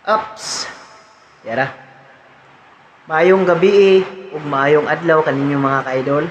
Ups! Yara. Maayong gabi ug maayong adlaw kaninyong mga ka-idol.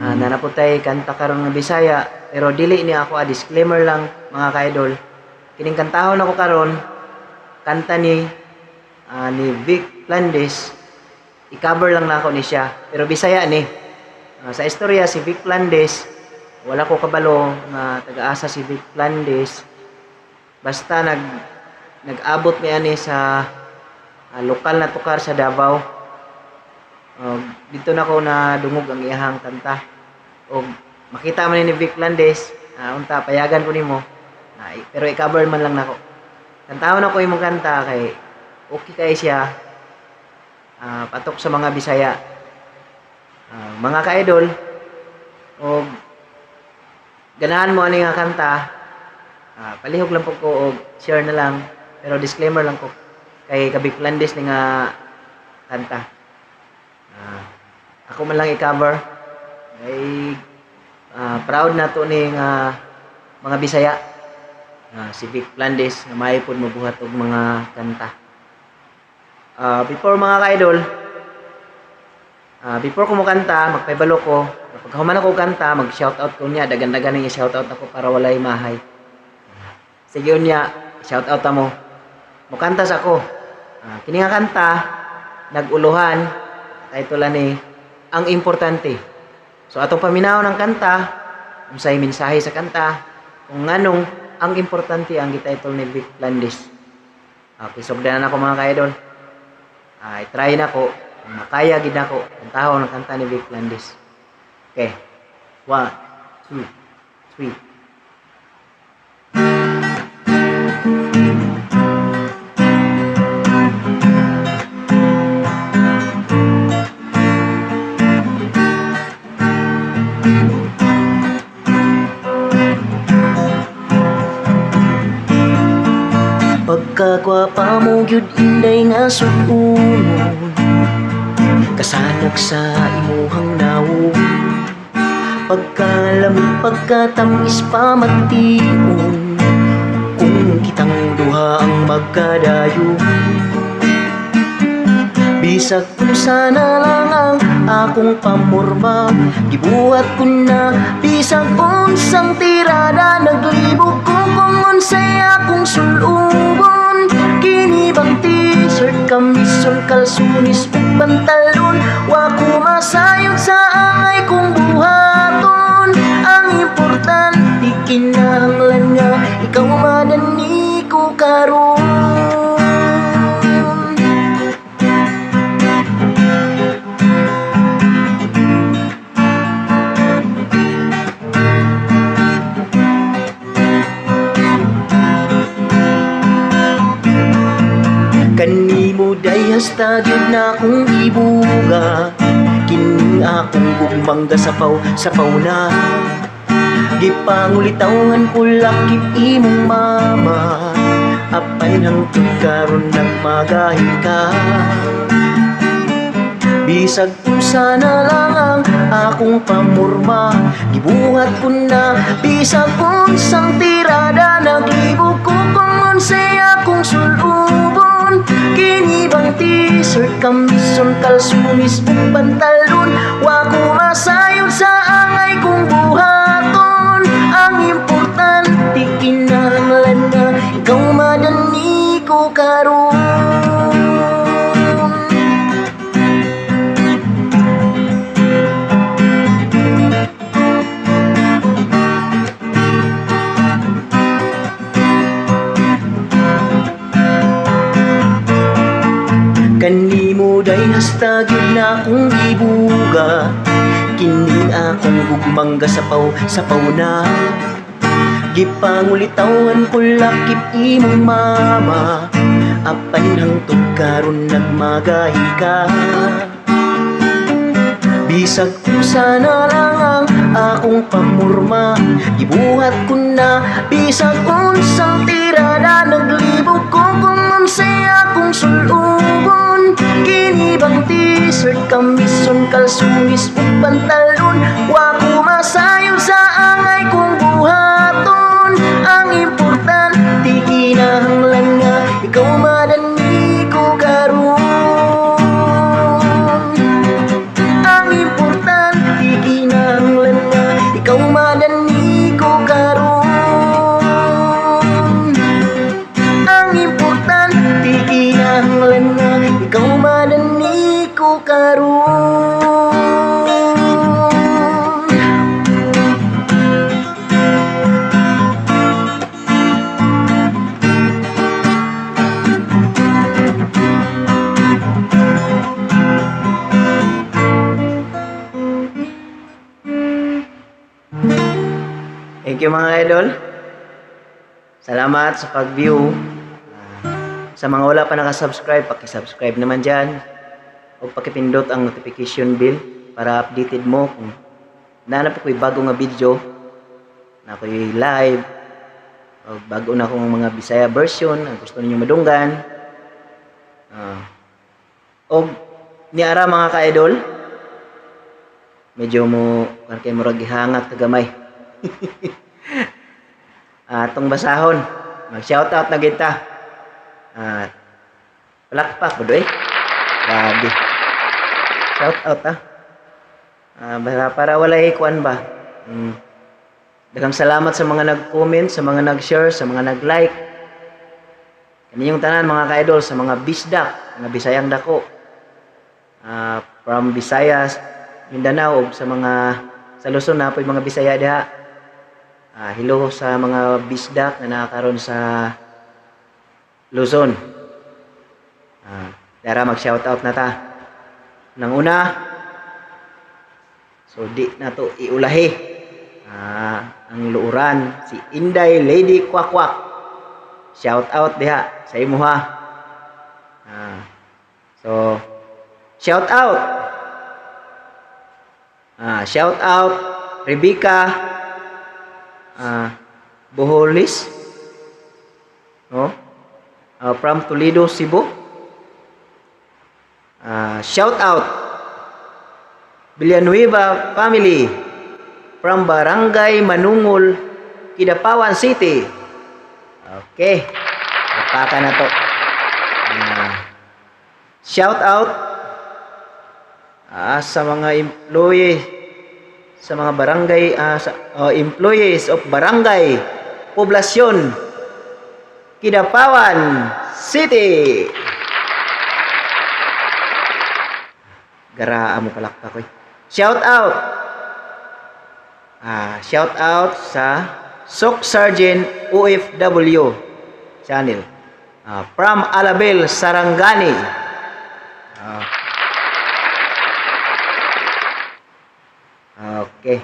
Nanaputay kanta karon nga Bisaya pero dili ni ako disclaimer lang mga ka-idol. Kining kantahon ako karon kanta ni Vic Flandes. I-cover lang nako ni siya pero Bisaya ni. Sa istorya si Vic Flandes wala ko kabalo nga taga-asa si Vic Flandes. Basta nag-abot mi ani sa lokal na tukar sa Davao. Dito na ko na dungog ang iyahang kanta. Og makita man ni Vic Flandes, unta payagan ko nimo. Pero i-cover man lang nako. Kantahon ako imong kanta kay okay kay siya. Patok sa mga Bisaya. Mga ka-idol, og ganahan mo ani nga kanta. Palihog lang po ko og share na lang pero disclaimer lang ko kay Vic Flandes ni nga kanta. Ako man lang i-cover ay proud na to ni nga mga Bisaya. Si Vic Flandes nga may pud mabuhat og mga kanta. Before mga ka-idol, before ko mo kanta, magpaybalo ko. Pag human ako kanta, mag-shoutout ko niya. Dagan-dagan nga shoutout ako para walay mahay. Sige niya, shoutout mo. Mukanta sa ako. Kini nga kanta, naguluhan, title ni Ang Importante. So atong paminaw ng kanta, unsay mensahe sa kanta, kung nganong ang importante ang gititle ni Vic Flandes. Okay, sugdan na ako mga ka-idol. I-try na ko, kung makaya gid ako, kantahon ng kanta ni Vic Flandes. Okay, 1, 2, 3. Pagkagwapa mo gyud inday nga suunon, kasanag sa imuhang nawo. Pagkalamig pagkatamis pa magtiun, kung kitang duha ang magkadayo. Bisag kung sana lang ang akong pamorma, gibuhat ko na bisag unsang tirada. Naglibog ko kung unsay akong sulubon. Kini bang t-shirt, kamisol, kalsunis ug pantalon, wa ko masayod sa angay kong buhaton. Ang importante kinahanglan nga ikaw madani ko karon. Kanimo day hasta gyud na akong ibuga, kini akong gugmangga sa pauna. Gipangulitawan ko lakip imong mama, apan hangtod karon nagmagahin ka. Bisag kung sana lang ang akong pamorma, gibuhat ko na bisag unsang tirada. Naglibog ko kung unsay akong sulubon. Kini bang t-shirt, kamisol, kalsunis ug pantalon, wa ko masayod sa angay kong buhaton. Ang importante kinahanglan nga ikaw madani ko karon. Kanimo day hasta gyud na akong ibuga, kini akong gugmangga sa pauna. Gipangulitawan ko lakip imong mama, apan hangtod karon nagmagahi ka. Bisag kung sana lang ang akong pamorma, gibuhat ko na bisag unsang tirada. Naglibog ko kung unsay akong sulubon. Kini bang t-shirt, kamisol, kalsunis ug pantalon, wa ko masayod sa angay kong buhaton. Ang importante kinahanglan nga ikaw madani ko karon. Ang importante kinahanglan nga ikaw madani ko karon. Ang importante kinahanglan nga ikaw madani ko karon. Thank you mga idol. Salamat sa pag-view. Sa mga wala pa nakasubscribe, paki-subscribe naman dyan. O pakipindot ang notification bell para updated mo kung nanap ko'y bago nga video, na ko'y live, o bago na kong mga Bisaya version, ang gusto ninyo madunggan. O niara mga ka-idol, medyo mo kayo murag gihangat kagamay. Atong basahon, mag-shoutout na kita. Palakpak po doy. Grabe. Shoutout para walay kuan ba. Daghang salamat sa mga nag-comment, sa mga nag-share, sa mga nag-like. Kaninyong tanan mga ka-idol, sa mga bisdak, mga Bisayang dako. From Visayas, Mindanao, sa mga sa Luzon na po yung mga Bisaya diha. Hello sa mga bisdak na nakakaroon sa Luzon. Dara mag-shoutout na ta. Nang una, so di na to iulahi. Ang luuran, si Inday Lady Kwakwak. Shoutout diha sa imo ha. So, shoutout. Shoutout Rebecca Boholis, from Toledo, Cebu. Shout out Villanueva family from Barangay Manungol, Kidapawan City. Okay, napaka na to. Shout out sa mga employee sa mga barangay, employees of Barangay Poblasyon, Kidapawan City. Gara mo palakpak ko. Shout out. Shout out sa Sok Sergeant OFW channel. From Alabel, Sarangani. Okay.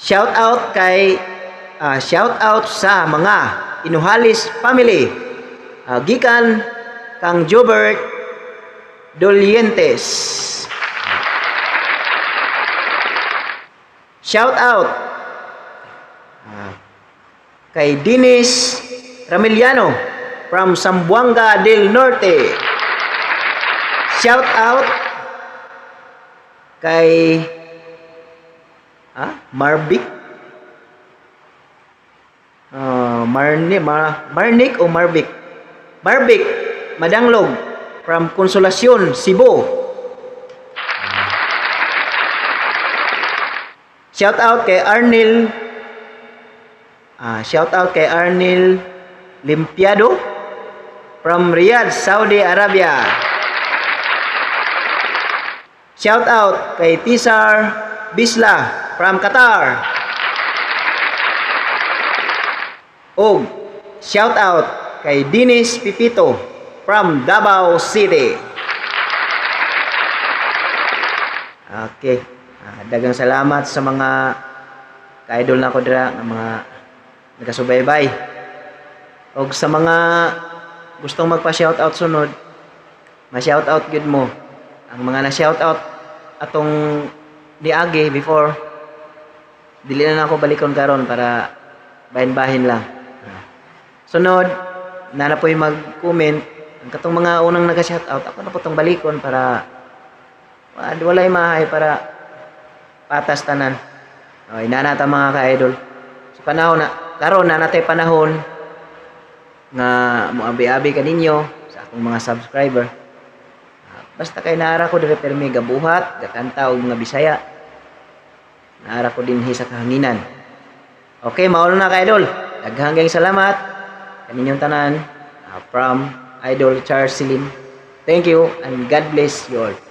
Shout out sa mga Inuhalis family. Gikan kang Jobert Dolientes. Shout out kay Dinis Ramiliano from Zamboanga del Norte. Shout out kay Marvic Marnik o Marvic Madanglog from Consolacion, Cebu. Shout out kay Arnil Limpiado from Riyadh, Saudi Arabia. Shout out kay Tisar Bisla from Qatar. Og shout out kay Dinis Pipito from Davao City. Okay. Dagang salamat sa mga ka-idol na ko dira, mga nagasubaybay. Og sa mga gustong magpa-shoutout sunod, ma-shoutout gud mo ang mga na-shoutout atong niagi before. Dili na ako balikon karon para bahin-bahin lang. Sunod, na po yung mag-comment. Ang katong mga unang nag-shoutout, ako na po itong balikon para walay mahay para patas tanan. Inanata mga ka-idol. So panahon na, karon na natay panahon nga moabi-abi kaninyo sa akong mga subscriber. Basta kay naara ko dire permi gabuhat, gakanta og mga Bisaya. Naara ko dinhi sa kahanginan. Okay, maulo na ka idol. Daghang salamat kaninyong tanan from Idol Charles Celine. Thank you and God bless you all.